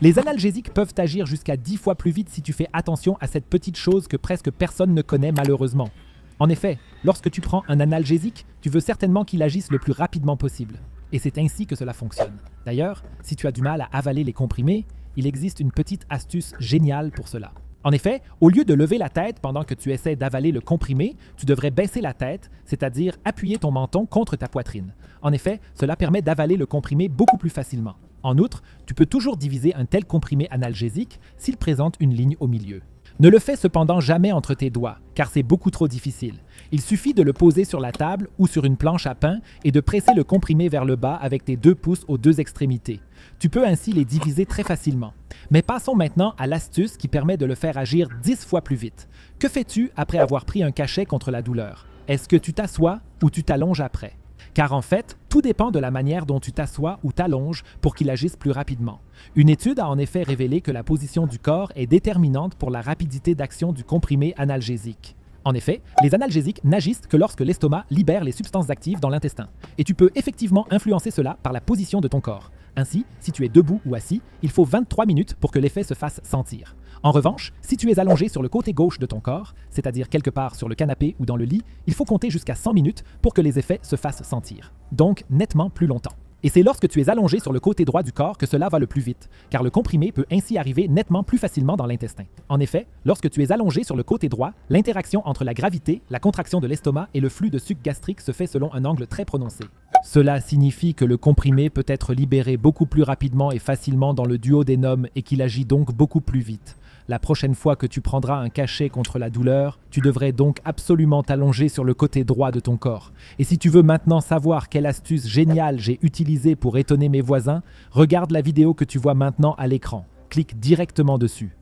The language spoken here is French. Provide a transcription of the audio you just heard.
Les analgésiques peuvent agir jusqu'à 10 fois plus vite si tu fais attention à cette petite chose que presque personne ne connaît malheureusement. En effet, lorsque tu prends un analgésique, tu veux certainement qu'il agisse le plus rapidement possible. Et c'est ainsi que cela fonctionne. D'ailleurs, si tu as du mal à avaler les comprimés, il existe une petite astuce géniale pour cela. En effet, au lieu de lever la tête pendant que tu essaies d'avaler le comprimé, tu devrais baisser la tête, c'est-à-dire appuyer ton menton contre ta poitrine. En effet, cela permet d'avaler le comprimé beaucoup plus facilement. En outre, tu peux toujours diviser un tel comprimé analgésique s'il présente une ligne au milieu. Ne le fais cependant jamais entre tes doigts, car c'est beaucoup trop difficile. Il suffit de le poser sur la table ou sur une planche à pain et de presser le comprimé vers le bas avec tes 2 pouces aux 2 extrémités. Tu peux ainsi les diviser très facilement. Mais passons maintenant à l'astuce qui permet de le faire agir 10 fois plus vite. Que fais-tu après avoir pris un cachet contre la douleur? Est-ce que tu t'assois ou tu t'allonges après? Car en fait, tout dépend de la manière dont tu t'assois ou t'allonges pour qu'il agisse plus rapidement. Une étude a en effet révélé que la position du corps est déterminante pour la rapidité d'action du comprimé analgésique. En effet, les analgésiques n'agissent que lorsque l'estomac libère les substances actives dans l'intestin. Et tu peux effectivement influencer cela par la position de ton corps. Ainsi, si tu es debout ou assis, il faut 23 minutes pour que l'effet se fasse sentir. En revanche, si tu es allongé sur le côté gauche de ton corps, c'est-à-dire quelque part sur le canapé ou dans le lit, il faut compter jusqu'à 100 minutes pour que les effets se fassent sentir. Donc nettement plus longtemps. Et c'est lorsque tu es allongé sur le côté droit du corps que cela va le plus vite, car le comprimé peut ainsi arriver nettement plus facilement dans l'intestin. En effet, lorsque tu es allongé sur le côté droit, l'interaction entre la gravité, la contraction de l'estomac et le flux de suc gastrique se fait selon un angle très prononcé. Cela signifie que le comprimé peut être libéré beaucoup plus rapidement et facilement dans le duodénum et qu'il agit donc beaucoup plus vite. La prochaine fois que tu prendras un cachet contre la douleur, tu devrais donc absolument t'allonger sur le côté droit de ton corps. Et si tu veux maintenant savoir quelle astuce géniale j'ai utilisée pour étonner mes voisins, regarde la vidéo que tu vois maintenant à l'écran. Clique directement dessus.